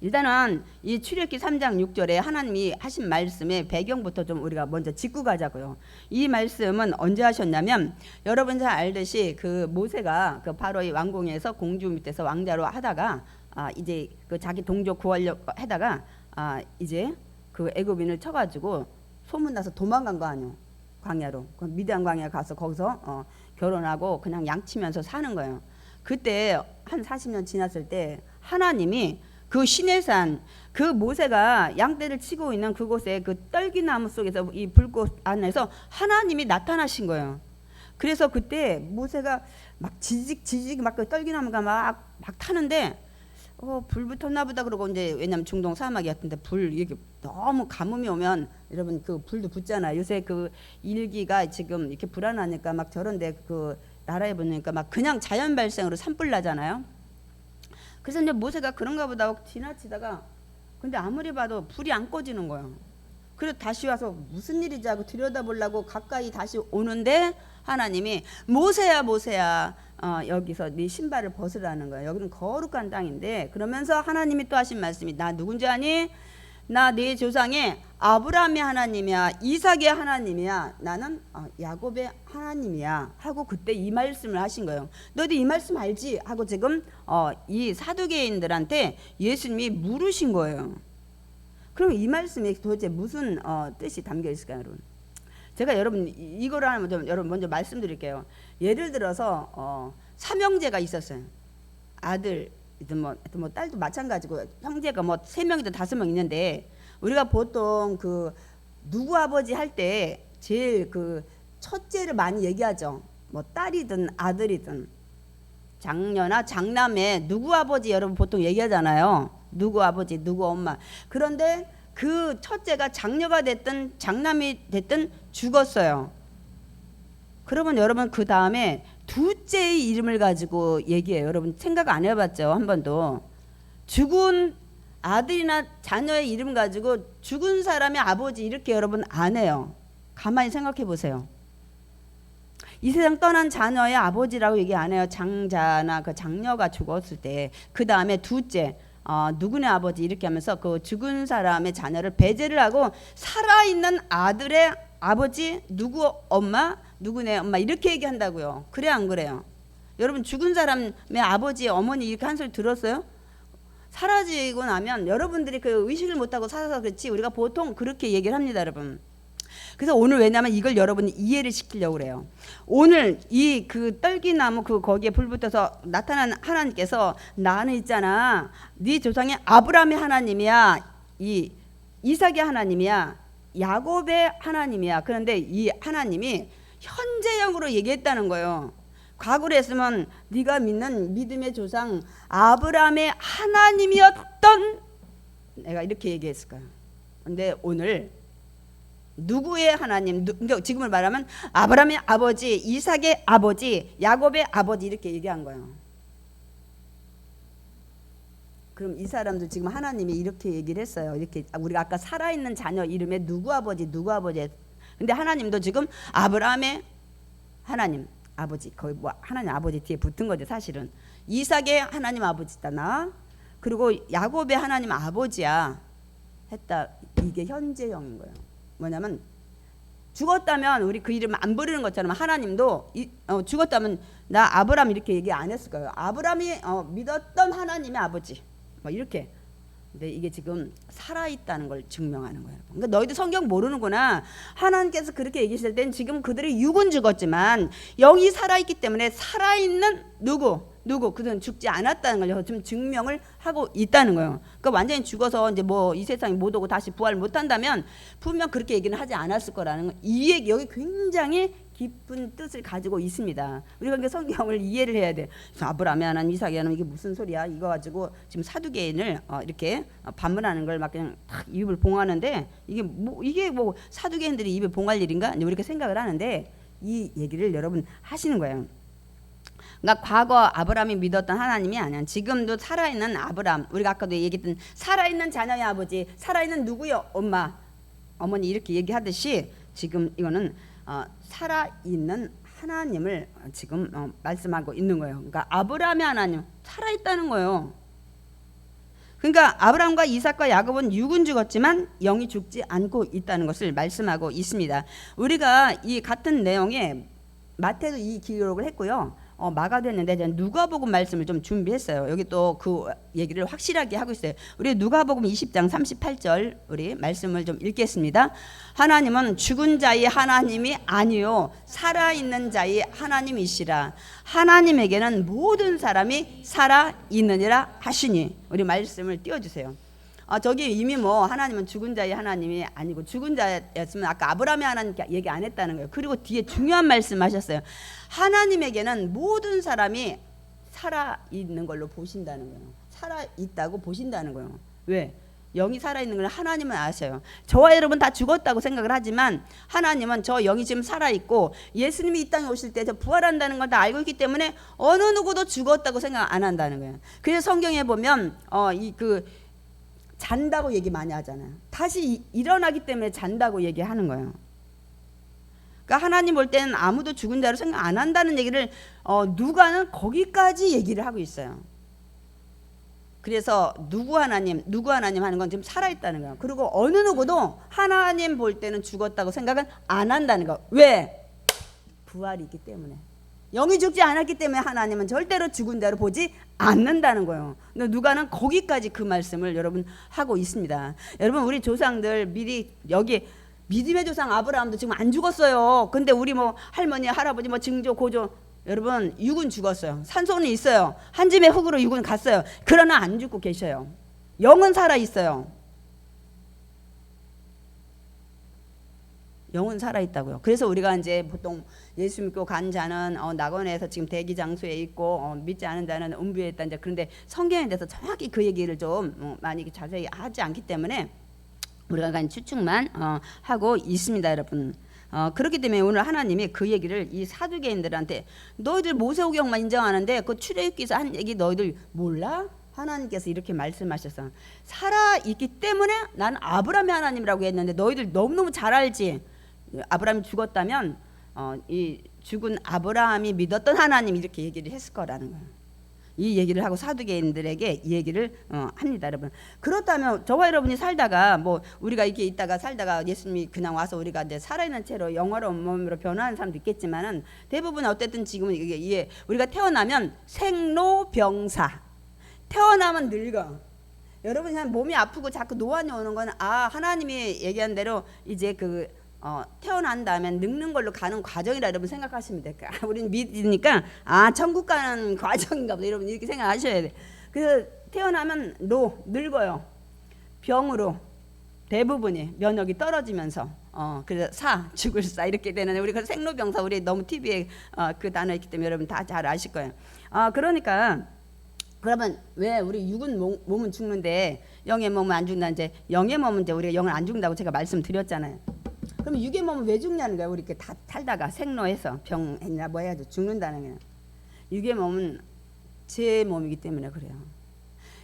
일단은 이 출애굽기 3장 6절에 하나님이 하신 말씀의 배경부터 좀 우리가 먼저 짚고 가자고요. 이 말씀은 언제 하셨냐면 여러분 잘 알듯이 그 모세가 그 바로의 왕궁에서 공주 밑에서 왕자로 하다가 이제 그 자기 동족 구하려고 하다가 이제 그 애굽인을 쳐가지고 소문나서 도망간 거 아니에요. 광야로. 그 미디안 광야 가서 거기서 결혼하고 그냥 양치면서 사는 거예요. 그때 한 40년 지났을 때 하나님이 그 시내산 그 모세가 양떼를 치고 있는 그곳에 그 떨기나무 속에서 이 불꽃 안에서 하나님이 나타나신 거예요. 그래서 그때 모세가 막 지직 막 그 떨기나무가 막 타는데 불 붙었나 보다 그러고 이제 왜냐면 중동 사막이었는데 불 이게 너무 가뭄이 오면 여러분 그 불도 붙잖아요. 요새 그 일기가 지금 이렇게 불안하니까 막 저런데 그 나라에 보니까 막 그냥 자연 발생으로 산불 나잖아요. 그래서 이제 모세가 그런가 보다 하고 지나치다가 근데 아무리 봐도 불이 안 꺼지는 거예요. 그래서 다시 와서 무슨 일이지 하고 들여다보려고 가까이 다시 오는데 하나님이 모세야 여기서 네 신발을 벗으라는 거예요. 여기는 거룩한 땅인데 그러면서 하나님이 또 하신 말씀이 나 누군지 아니? 나 네 조상의 아브라함의 하나님이야 이삭의 하나님이야 나는 야곱의 하나님이야 하고 그때 이 말씀을 하신 거예요. 너희들 이 말씀 알지? 하고 지금 이 사두개인들한테 예수님이 물으신 거예요. 그럼 이 말씀이 도대체 무슨 뜻이 담겨 있을까요, 여러분? 제가 여러분 이거를 하나 여러분 먼저 말씀드릴게요. 예를 들어서 삼형제가 있었어요. 아들 뭐 딸도 마찬가지고 형제가 뭐 3명이든 5명 있는데 우리가 보통 그 누구 아버지 할 때 제일 그 첫째를 많이 얘기하죠. 뭐 딸이든 아들이든 장녀나 장남에 누구 아버지 여러분 보통 얘기하잖아요. 누구 아버지 누구 엄마. 그런데 그 첫째가 장녀가 됐든 장남이 됐든 죽었어요. 그러면 여러분 그 다음에 둘째의 이름을 가지고 얘기해요. 여러분 생각 안 해봤죠? 한 번도. 죽은 아들이나 자녀의 이름 가지고 죽은 사람의 아버지 이렇게 여러분 안 해요. 가만히 생각해 보세요. 이 세상 떠난 자녀의 아버지라고 얘기 안 해요. 장자나 그 장녀가 죽었을 때. 그 다음에 둘째 누구네 아버지 이렇게 하면서 그 죽은 사람의 자녀를 배제를 하고 살아있는 아들의 아버지 누구 엄마 누구네 엄마 이렇게 얘기한다고요. 그래 안 그래요? 여러분 죽은 사람의 아버지 어머니 이렇게 한 소리 들었어요? 사라지고 나면 여러분들이 그 의식을 못하고 살아서 그렇지 우리가 보통 그렇게 얘기를 합니다, 여러분. 그래서 오늘 왜냐하면 이걸 여러분이 이해를 시키려고 그래요. 오늘 이 그 떨기나무 그 거기에 불 붙어서 나타난 하나님께서 나는 있잖아 네 조상의 아브라함의 하나님이야 이 이삭의 하나님이야 야곱의 하나님이야. 그런데 이 하나님이 현재형으로 얘기했다는 거예요. 과거로 했으면 네가 믿는 믿음의 조상 아브라함의 하나님이었던 내가 이렇게 얘기했을 거야. 근데 오늘 누구의 하나님? 지금을 말하면 아브라함의 아버지, 이삭의 아버지, 야곱의 아버지 이렇게 얘기한 거예요. 그럼 이 사람들 지금 하나님이 이렇게 얘기를 했어요. 이렇게 우리가 아까 살아있는 자녀 이름에 누구 아버지 누구 아버지. 근데 하나님도 지금 아브라함의 하나님 아버지 거의 뭐 하나님 아버지 뒤에 붙은 거죠 사실은. 이삭의 하나님 아버지다 나. 그리고 야곱의 하나님 아버지야 했다. 이게 현재형인 거예요. 뭐냐면 죽었다면 우리 그 이름 안 부르는 것처럼 하나님도 죽었다면 나 아브라함 이렇게 얘기 안 했을 거예요. 아브라함이 믿었던 하나님의 아버지 뭐 이렇게. 근데 이게 지금 살아있다는 걸 증명하는 거예요. 그러니까 너희들 성경 모르는구나. 하나님께서 그렇게 얘기하실 땐 지금 그들의 육은 죽었지만 영이 살아있기 때문에 살아있는 누구 그들은 죽지 않았다는 걸 지금 증명을 하고 있다는 거예요. 그러니까 완전히 죽어서 이제 뭐 이 세상에 못 오고 다시 부활 못 한다면 분명 그렇게 얘기는 하지 않았을 거라는 거. 이 얘기 여기 굉장히 깊은 뜻을 가지고 있습니다. 우리가 그러니까 성경을 이해를 해야 돼. 아브라함이 하나님, 이삭이 하나님 이게 무슨 소리야? 이거 가지고 지금 사두개인을 이렇게 반문하는 걸 막 그냥 탁 입을 봉하는데 이게 뭐 사두개인들이 입을 봉할 일인가? 이렇게 생각을 하는데 이 얘기를 여러분 하시는 거예요. 그러니까 과거 아브라함이 믿었던 하나님이 아니야. 지금도 살아있는 아브라함. 우리가 아까도 얘기했던 살아있는 자녀의 아버지, 살아있는 누구요? 엄마, 어머니 이렇게 얘기하듯이 지금 이거는 살아있는 하나님을 지금 말씀하고 있는 거예요. 그러니까 아브라함의 하나님 살아있다는 거예요. 그러니까 아브라함과 이삭과 야곱은 육은 죽었지만 영이 죽지 않고 있다는 것을 말씀하고 있습니다. 우리가 이 같은 내용에 마태도 이 기록을 했고요. 마가도 했는데 저는 누가복음 말씀을 좀 준비했어요. 여기 또 그 얘기를 확실하게 하고 있어요. 우리 누가복음 20장 38절 우리 말씀을 좀 읽겠습니다. 하나님은 죽은 자의 하나님이 아니요 살아있는 자의 하나님이시라. 하나님에게는 모든 사람이 살아있느니라 하시니. 우리 말씀을 띄워주세요. 저기 이미 뭐 하나님은 죽은 자의 하나님이 아니고 죽은 자였으면 아까 아브라함의 하나님 얘기 안 했다는 거예요. 그리고 뒤에 중요한 말씀하셨어요. 하나님에게는 모든 사람이 살아있는 걸로 보신다는 거예요. 살아있다고 보신다는 거예요. 왜? 영이 살아있는 걸 하나님은 아셔요. 저와 여러분 다 죽었다고 생각을 하지만 하나님은 저 영이 지금 살아있고 예수님이 이 땅에 오실 때 저 부활한다는 걸 다 알고 있기 때문에 어느 누구도 죽었다고 생각 안 한다는 거예요. 그래서 성경에 보면 잔다고 얘기 많이 하잖아요. 다시 일어나기 때문에 잔다고 얘기하는 거예요. 그러니까 하나님 볼 때는 아무도 죽은 자로 생각 안 한다는 얘기를 누가는 거기까지 얘기를 하고 있어요. 그래서 누구 하나님 하는 건 지금 살아있다는 거예요. 그리고 어느 누구도 하나님 볼 때는 죽었다고 생각은 안 한다는 거. 왜? 부활이 있기 때문에. 영이 죽지 않았기 때문에 하나님은 절대로 죽은 자로 보지 않는다는 거예요. 근데 누가는 거기까지 그 말씀을 여러분 하고 있습니다. 여러분 우리 조상들 미리 여기 믿음의 조상 아브라함도 지금 안 죽었어요. 근데 우리 뭐 할머니 할아버지 뭐 증조 고조 여러분 육은 죽었어요. 산소는 있어요. 한 짐의 흙으로 육은 갔어요. 그러나 안 죽고 계셔요. 영은 살아 있어요. 영은 살아있다고요. 그래서 우리가 이제 보통 예수 믿고 간 자는 낙원에서 지금 대기 장소에 있고 믿지 않은 자는 음부에 있다. 이제 그런데 성경에 대해서 정확히 그 얘기를 좀 많이 자세히 하지 않기 때문에 우리가 그냥 추측만 하고 있습니다, 여러분. 그렇기 때문에 오늘 하나님이 그 얘기를 이 사두개인들한테 너희들 모세오경만 인정하는데 그 출애굽기에서 한 얘기 너희들 몰라? 하나님께서 이렇게 말씀하셔서 살아있기 때문에 난 아브라함의 하나님이라고 했는데 너희들 너무너무 잘 알지. 아브라함이 죽었다면 이 죽은 아브라함이 믿었던 하나님 이렇게 얘기를 했을 거라는 거예요. 이 얘기를 하고 사두개인들에게 이 얘기를 합니다, 여러분. 그렇다면 저와 여러분이 살다가 뭐 우리가 이렇게 있다가 살다가 예수님이 그냥 와서 우리가 이제 살아있는 채로 영화로운 몸으로 변화하는 사람도 있겠지만은 대부분 어쨌든 지금은 이게 우리가 태어나면 생로병사. 태어나면 늙어. 여러분 그냥 몸이 아프고 자꾸 노안이 오는 건 하나님이 얘기한 대로 이제 태어난 다음에 늙는 걸로 가는 과정이라 여러분 생각하시면 돼요. 우리는 믿으니까 천국 가는 과정인가 보다 여러분 이렇게 생각하셔야 돼. 그래서 태어나면 늙어요. 병으로 대부분이 면역이 떨어지면서 그래서 죽을 사 이렇게 되는 우리 그 생로병사 우리 너무 TV에 그 단어 있기 때문에 여러분 다 잘 아실 거예요. 그러니까 그러면 왜 우리 육은 몸은 죽는데 영의 몸은 안 죽는다. 이제 영의 몸은 이제 우리가 영을 안 죽는다고 제가 말씀드렸잖아요. 그럼 육의 몸은 왜 죽냐는 거야. 우리 이렇게 다 살다가 생로해서 병이나 뭐 해가지고 죽는다는 거야. 육의 몸은 제 몸이기 때문에 그래요.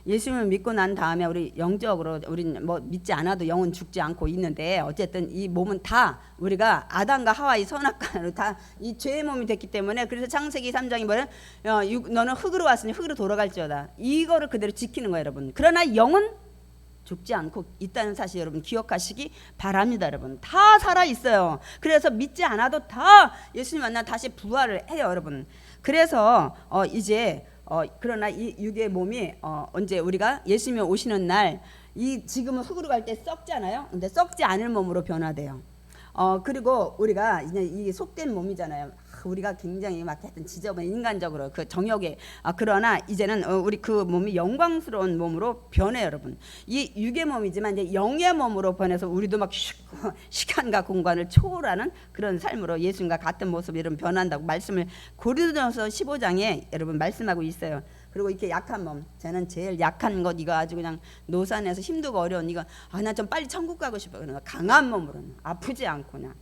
예수님을 믿고 난 다음에 우리 영적으로 우리는 뭐 믿지 않아도 영은 죽지 않고 있는데 어쨌든 이 몸은 다 우리가 아담과 하와의 선악과로 다 이 죄의 몸이 됐기 때문에 그래서 창세기 3장이 뭐래? 너는 흙으로 왔으니 흙으로 돌아갈지어다. 이거를 그대로 지키는 거예요, 여러분. 그러나 영은 죽지 않고 있다는 사실 여러분 기억하시기 바랍니다. 여러분 다 살아 있어요. 그래서 믿지 않아도 다 예수님 만나 다시 부활을 해요, 여러분. 그래서 이제 그러나 이 육의 몸이 언제 우리가 예수님이 오시는 날 이 지금은 흙으로 갈 때 썩잖아요. 근데 썩지 않을 몸으로 변화돼요. 그리고 우리가 이제 이 속된 몸이잖아요. 우리가 굉장히 막 하여튼 지저분 인간적으로 그 정욕에 그러나 이제는 우리 그 몸이 영광스러운 몸으로 변해요, 여러분. 이 육의 몸이지만 이제 영의 몸으로 변해서 우리도 막 시간과 공간을 초월하는 그런 삶으로 예수님과 같은 모습이 여러분 변한다고 말씀을 고린도전서 15장에 여러분 말씀하고 있어요. 그리고 이렇게 약한 몸, 저는 제일 약한 것 이거 아주 그냥 노산에서 힘들고 어려운 이거 나 좀 빨리 천국 가고 싶어. 그러나 강한 몸으로는 아프지 않고 그냥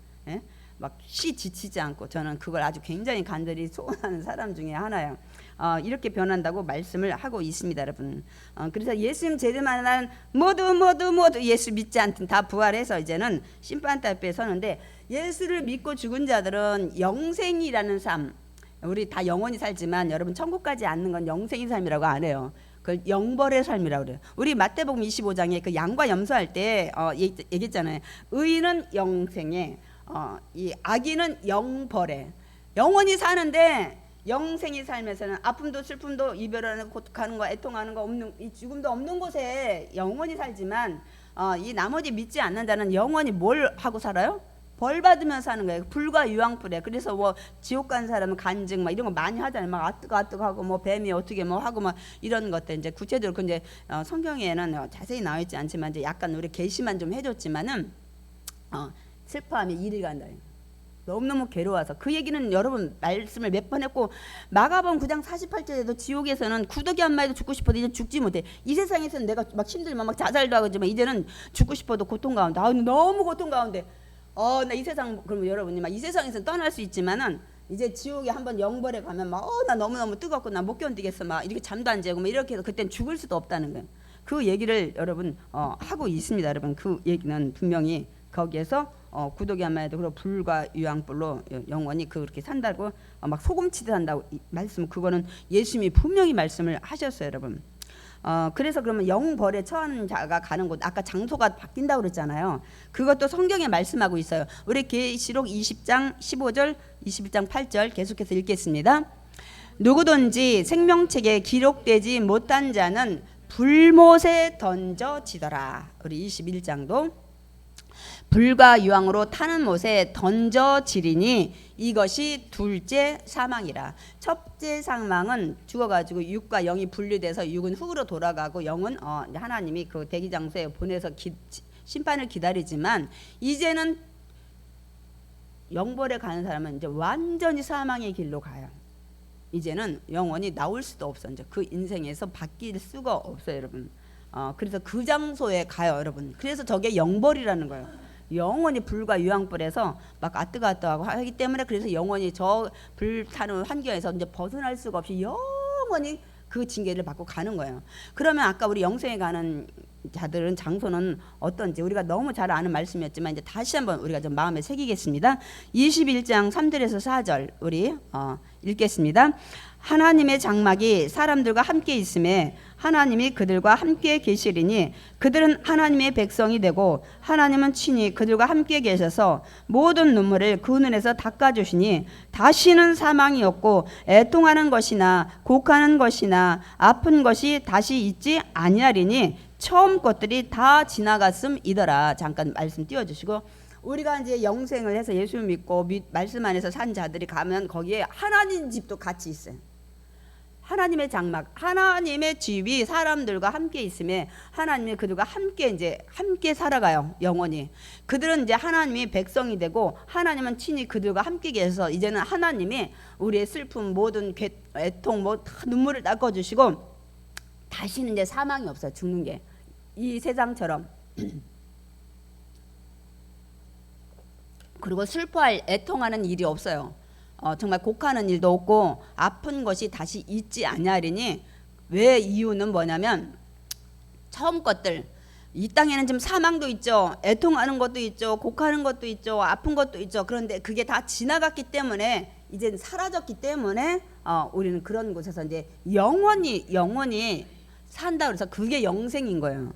막 지치지 않고 저는 그걸 아주 굉장히 간절히 소원하는 사람 중에 하나예요. 이렇게 변한다고 말씀을 하고 있습니다, 여러분. 그래서 예수님 제대만한 모두 예수 믿지 않든 다 부활해서 이제는 심판대 앞에 서는데 예수를 믿고 죽은 자들은 영생이라는 삶. 우리 다 영원히 살지만 여러분 천국까지 앉는 건 영생의 삶이라고 안 해요. 그걸 영벌의 삶이라고 그래요. 우리 마태복음 25장에 그 양과 염소할 때 얘기했잖아요. 의인은 영생에 이 악인은 영벌에. 영원히 사는데 영생의 삶에서는 아픔도 슬픔도 이별하는 고통하는 거 애통하는 거 없는 이 죽음도 없는 곳에 영원히 살지만 이 나머지 믿지 않는 자는 영원히 뭘 하고 살아요? 벌 받으면서 하는 거예요. 불과 유황불에. 그래서 뭐 지옥 간 사람은 간증 막 이런 거 많이 하잖아요. 막 아뜨거 하고 뭐 뱀이 어떻게 뭐 하고 막 이런 것들 이제 구체적으로 근데 성경에는 자세히 나와 있지 않지만 이제 약간 우리 계시만 좀 해줬지만은 슬퍼하면 이리 간다. 너무너무 괴로워서 그 얘기는 여러분 말씀을 몇 번 했고 마가복음 9장 48절에도 지옥에서는 구더기 한 마리도 죽고 싶어도 이제 죽지 못해. 이 세상에서는 내가 막 힘들면 막 자살도 하지만 이제는 죽고 싶어도 고통 가운데 너무 고통 가운데 나 이 세상 그러면 여러분이 막 이 세상에서 떠날 수 있지만은 이제 지옥에 한번 영벌에 가면 막 나 너무너무 뜨겁고 나 못 견디겠어 막 이렇게 잠도 안 자고 막 이렇게 해서 그땐 죽을 수도 없다는 거예요. 그 얘기를 여러분 하고 있습니다. 여러분 그 얘기는 분명히 거기에서 구더기 한 마리도 그리고 불과 유황불로 영원히 그렇게 산다고 막 소금치듯 한다고 말씀 그거는 예수님이 분명히 말씀을 하셨어요, 여러분. 그래서 그러면 영벌에 처한 자가 가는 곳 아까 장소가 바뀐다고 그랬잖아요. 그것도 성경에 말씀하고 있어요. 우리 계시록 20장 15절 21장 8절 계속해서 읽겠습니다. 누구든지 생명책에 기록되지 못한 자는 불못에 던져지더라. 우리 21장도 불과 유황으로 타는 못에 던져지리니 이것이 둘째 사망이라. 첫째 사망은 죽어가지고 육과 영이 분리돼서 육은 흙으로 돌아가고 영은 하나님이 그 대기장소에 보내서 심판을 기다리지만 이제는 영벌에 가는 사람은 이제 완전히 사망의 길로 가요. 이제는 영원히 나올 수도 없어. 이제 그 인생에서 바뀔 수가 없어요, 여러분. 그래서 그 장소에 가요, 여러분. 그래서 저게 영벌이라는 거예요. 영원히 불과 유황불에서 막 아뜨거아뜨하고 하기 때문에 그래서 영원히 저 불타는 환경에서 이제 벗어날 수가 없이 영원히 그 징계를 받고 가는 거예요. 그러면 아까 우리 영생에 가는 자들은 장소는 어떤지 우리가 너무 잘 아는 말씀이었지만 이제 다시 한번 우리가 좀 마음에 새기겠습니다. 21장 3절에서 4절 우리 읽겠습니다. 하나님의 장막이 사람들과 함께 있음에 하나님이 그들과 함께 계시리니 그들은 하나님의 백성이 되고 하나님은 친히 그들과 함께 계셔서 모든 눈물을 그 눈에서 닦아주시니 다시는 사망이 없고 애통하는 것이나 곡하는 것이나 아픈 것이 다시 있지 아니하리니 처음 것들이 다 지나갔음이더라. 잠깐 말씀 띄워주시고 우리가 이제 영생을 해서 예수를 믿고 말씀 안에서 산 자들이 가면 거기에 하나님 집도 같이 있어요. 하나님의 장막, 하나님의 집이 사람들과 함께 있음에 하나님이 그들과 함께 살아가요. 영원히. 그들은 이제 하나님이 백성이 되고 하나님은 친히 그들과 함께 계셔서 이제는 하나님이 우리의 슬픔, 모든 애통, 다 눈물을 닦아주시고 다시는 이제 사망이 없어요. 죽는 게 이 세상처럼. 그리고 슬퍼할 애통하는 일이 없어요. 정말 곡하는 일도 없고 아픈 것이 다시 있지 아니하리니 왜 이유는 뭐냐면 처음 것들. 이 땅에는 지금 사망도 있죠. 애통하는 것도 있죠. 곡하는 것도 있죠. 아픈 것도 있죠. 그런데 그게 다 지나갔기 때문에 이제 사라졌기 때문에 우리는 그런 곳에서 이제 영원히 산다 그래서 그게 영생인 거예요.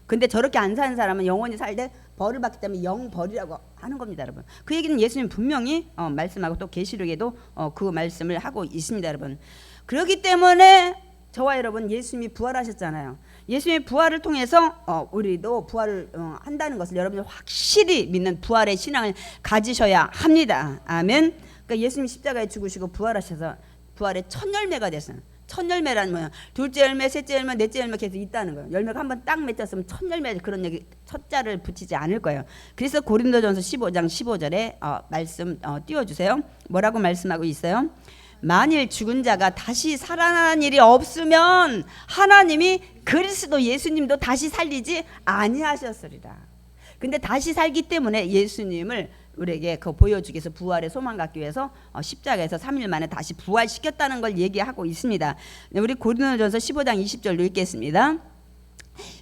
근데 저렇게 안 사는 사람은 영원히 살되 벌을 받기 때문에 영벌이라고 하는 겁니다, 여러분. 그 얘기는 예수님 분명히 말씀하고 또 계시록에도 그 말씀을 하고 있습니다, 여러분. 그렇기 때문에 저와 여러분 예수님이 부활하셨잖아요. 예수님의 부활을 통해서 우리도 부활을 한다는 것을 여러분이 확실히 믿는 부활의 신앙을 가지셔야 합니다. 아멘. 그러니까 예수님이 십자가에 죽으시고 부활하셔서 부활의 첫 열매가 됐어요. 첫 열매라는 뭐야? 둘째 열매, 셋째 열매, 넷째 열매 계속 있다는 거예요. 열매가 한번 딱 맺혔으면 첫 열매 그런 얘기 첫 자를 붙이지 않을 거예요. 그래서 고린도전서 15장 15절에 말씀 띄워주세요. 뭐라고 말씀하고 있어요? 만일 죽은 자가 다시 살아나는 일이 없으면 하나님이 그리스도 예수님도 다시 살리지 아니하셨으리라. 근데 다시 살기 때문에 예수님을 우리에게 그 보여주기 위해서 부활의 소망 갖기 위해서 십자가에서 3일 만에 다시 부활시켰다는 걸 얘기하고 있습니다. 우리 고린도전서 15장 20절로 읽겠습니다.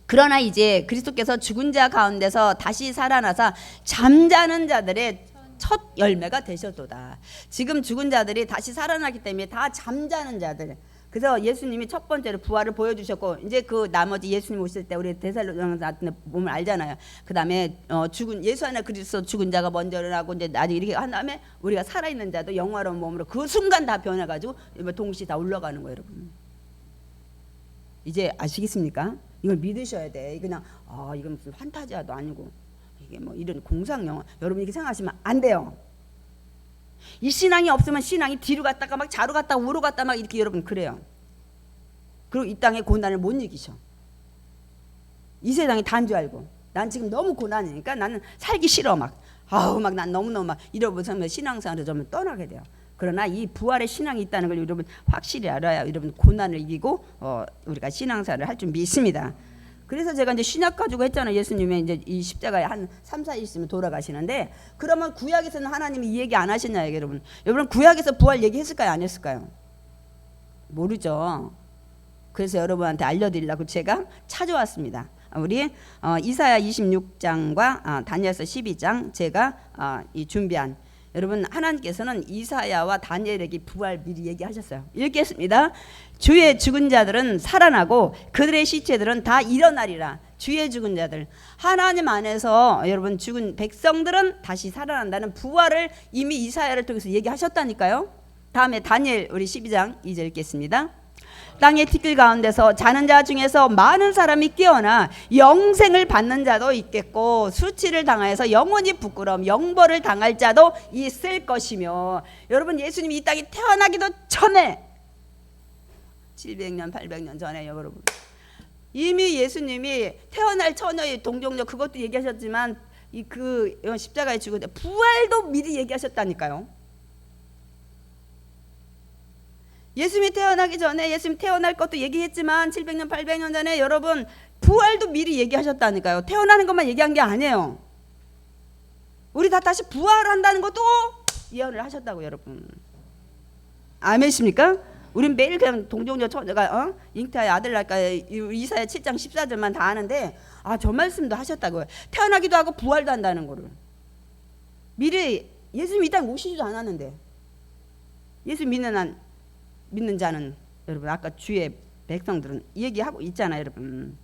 그러나 이제 그리스도께서 죽은 자 가운데서 다시 살아나사 잠자는 자들의 첫 열매가 되셨도다. 지금 죽은 자들이 다시 살아나기 때문에 다 잠자는 자들. 그래서 예수님이 첫 번째로 부활을 보여주셨고 이제 그 나머지 예수님 오실 때 우리 데살로니가 몸을 알잖아요. 그 다음에 죽은 예수 안에 그리스도 죽은 자가 먼저 일어나고 이제 나중에 이렇게 한 다음에 우리가 살아있는 자도 영화로운 몸으로 그 순간 다 변해가지고 동시에 다 올라가는 거예요, 여러분. 이제 아시겠습니까? 이걸 믿으셔야 돼. 그냥 이건 무슨 판타지아도 아니고 이게 뭐 이런 공상 영화 여러분 이렇게 생각하시면 안 돼요. 이 신앙이 없으면 신앙이 뒤로 갔다가 막 좌로 갔다가 우로 갔다가 막 이렇게 여러분 그래요. 그리고 이 땅의 고난을 못 이기셔. 이 세상이 다인 줄 알고 난 지금 너무 고난이니까 나는 살기 싫어 막 난 너무너무 막 이러면서 신앙생활을 좀 떠나게 돼요. 그러나 이 부활의 신앙이 있다는 걸 여러분 확실히 알아야 여러분 고난을 이기고 우리가 신앙생활을 할 줄 믿습니다. 그래서 제가 이제 신약 가지고 했잖아요. 예수님의 이제 이 십자가에 한 3, 4일 있으면 돌아가시는데 그러면 구약에서는 하나님이 이 얘기 안 하셨나요, 여러분? 여러분 구약에서 부활 얘기했을까요, 안 했을까요? 모르죠. 그래서 여러분한테 알려드리려고 제가 찾아왔습니다. 우리 이사야 26장과 다니엘서 12장 제가 이 준비한 여러분 하나님께서는 이사야와 다니엘에게 부활 미리 얘기하셨어요. 읽겠습니다. 주의 죽은 자들은 살아나고 그들의 시체들은 다 일어나리라. 주의 죽은 자들 하나님 안에서 여러분 죽은 백성들은 다시 살아난다는 부활을 이미 이사야를 통해서 얘기하셨다니까요. 다음에 다니엘 우리 12장 2절 읽겠습니다. 땅의 티끌 가운데서 자는 자 중에서 많은 사람이 깨어나 영생을 받는 자도 있겠고 수치를 당하여서 영원히 부끄러움 영벌을 당할 자도 있을 것이며 여러분 예수님이 이 땅에 태어나기도 전에 700년 800년 전에 여러분 이미 예수님이 태어날 처녀의 동정녀 그것도 얘기하셨지만 그 십자가에 죽을 때 부활도 미리 얘기하셨다니까요. 예수님이 태어나기 전에 예수님 태어날 것도 얘기했지만 700년 800년 전에 여러분 부활도 미리 얘기하셨다니까요. 태어나는 것만 얘기한 게 아니에요. 우리 다 다시 부활한다는 것도 예언을 하셨다고 여러분. 아멘입니까? 우린 매일 그냥 동정녀 처녀가 잉태하여 아들 낳을까 이사야 7장 14절만 다 아는데 저 말씀도 하셨다고요. 태어나기도 하고 부활도 한다는 거를 미리 예수님이 이 땅에 오시지도 않았는데 예수 믿는 자는 여러분 아까 주의 백성들은 얘기하고 있잖아요, 여러분.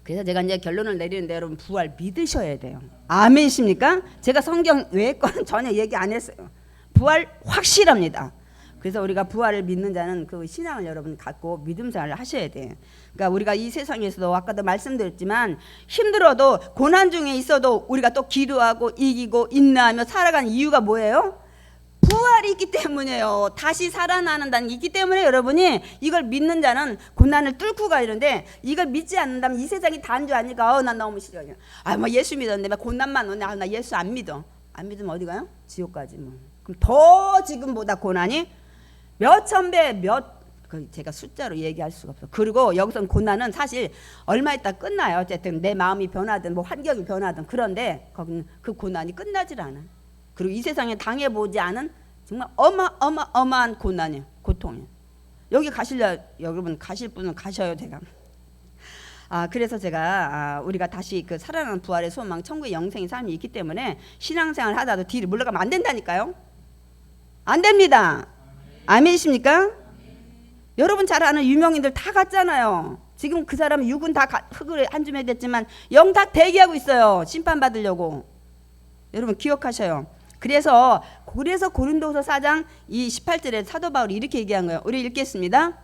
그래서 제가 이제 결론을 내리는데 여러분 부활 믿으셔야 돼요. 아멘이십니까? 제가 성경 외의 건 전혀 얘기 안 했어요. 부활 확실합니다. 그래서 우리가 부활을 믿는 자는 그 신앙을 여러분 갖고 믿음생활을 하셔야 돼요. 그러니까 우리가 이 세상에서도 아까도 말씀드렸지만 힘들어도 고난 중에 있어도 우리가 또 기도하고 이기고 인내하며 살아가는 이유가 뭐예요? 부활이 있기 때문에요. 다시 살아나는다는 게 있기 때문에 여러분이 이걸 믿는 자는 고난을 뚫고 가는데 이걸 믿지 않는다면 이 세상이 다인 줄 아니까 난 너무 싫어요. 뭐 예수 믿었는데 막 고난만 오네. 나 예수 안 믿어. 안 믿으면 어디 가요? 지옥 가지 뭐. 그럼 더 지금보다 고난이 몇천 배 제가 숫자로 얘기할 수가 없어. 그리고 여기서 고난은 사실 얼마 있다 끝나요. 어쨌든 내 마음이 변하든 뭐 환경이 변하든 그런데 거기는 그 고난이 끝나질 않아. 그리고 이 세상에 당해보지 않은 정말 어마어마한 고난이에요. 고통이에요. 여기 가실려 여러분 가실 분은 가셔요. 제가 그래서 제가 우리가 다시 그 살아나는 부활의 소망, 천국의 영생의 삶이 있기 때문에 신앙생활 하다도 뒤를 물러가면 안 된다니까요. 안 됩니다. 아멘이십니까? 여러분 잘 아는 유명인들 다 갔잖아요. 지금 그 사람은 육은 다 흙을 한 줌에 됐지만 영 다 대기하고 있어요. 심판 받으려고. 여러분 기억하셔요. 그래서 고린도후서 4장 이 18절에 사도 바울이 이렇게 얘기한 거예요. 우리 읽겠습니다.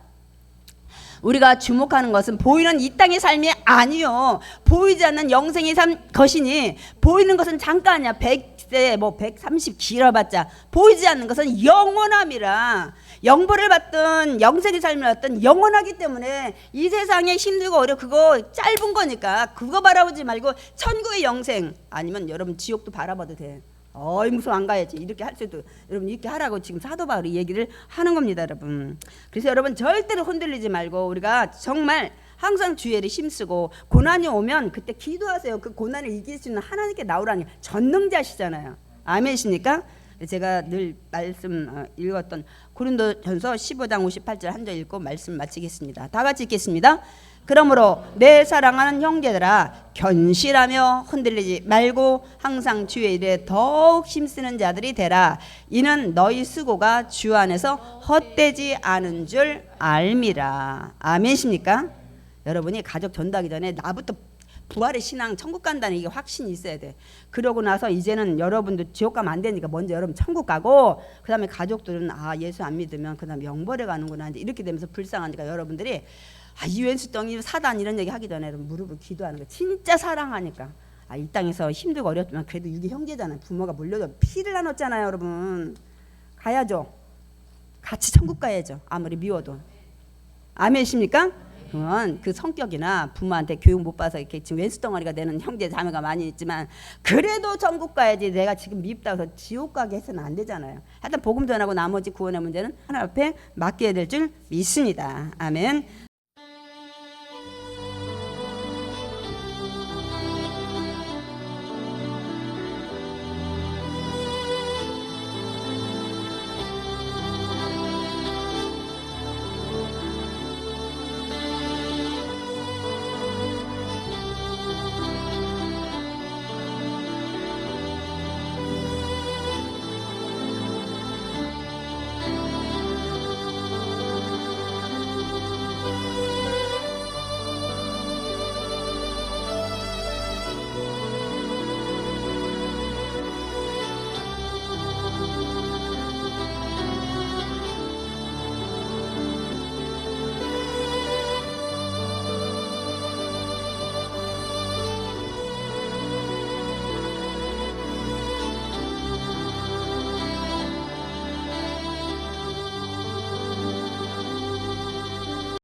우리가 주목하는 것은 보이는 이 땅의 삶이 아니요 보이지 않는 영생의 삶 것이니 보이는 것은 잠깐이야. 100세 뭐 130 길어봤자 보이지 않는 것은 영원함이라. 영벌을 받든 영생의 삶을 받든 영원하기 때문에 이 세상에 힘들고 어려 그거 짧은 거니까 그거 바라보지 말고 천국의 영생 아니면 여러분 지옥도 바라봐도 돼. 어이 무서워 안 가야지 이렇게 할 수도 여러분 이렇게 하라고 지금 사도 바울이 얘기를 하는 겁니다 여러분. 그래서 여러분 절대로 흔들리지 말고 우리가 정말 항상 주의를 힘쓰고 고난이 오면 그때 기도하세요. 그 고난을 이길 수 있는 하나님께 나오라니 전능자시잖아요. 아멘이십니까? 제가 늘 말씀 읽었던 고린도전서 15장 58절 한 절 읽고 말씀 마치겠습니다. 다 같이 읽겠습니다. 그러므로 내 사랑하는 형제들아 견실하며 흔들리지 말고 항상 주의 일에 더욱 힘쓰는 자들이 되라. 이는 너희 수고가 주 안에서 헛되지 않은 줄 알미라. 아멘이십니까? 여러분이 가족 전도하기 전에 나부터 부활의 신앙 천국 간다는 이게 확신이 있어야 돼. 그러고 나서 이제는 여러분도 지옥 가면 안 되니까 먼저 여러분 천국 가고 그 다음에 가족들은 예수 안 믿으면 그 다음에 영벌에 가는구나 이렇게 되면서 불쌍하니까 여러분들이 이 왼수덩이 사단 이런 얘기 하기 전에 무릎을 기도하는 거 진짜 사랑하니까 이 땅에서 힘들고 어렵지만 그래도 이게 형제잖아요. 부모가 물려도 피를 나눴잖아요. 여러분 가야죠. 같이 천국 가야죠. 아무리 미워도. 아멘이십니까? 그건 그 성격이나 부모한테 교육 못 받아서 이렇게 지금 왼수덩어리가 되는 형제 자매가 많이 있지만 그래도 천국 가야지. 내가 지금 밉다고 해서 지옥 가게 해서는 안 되잖아요. 하여튼 복음 전하고 나머지 구원의 문제는 하나님 앞에 맡겨야 될 줄 믿습니다. 아멘.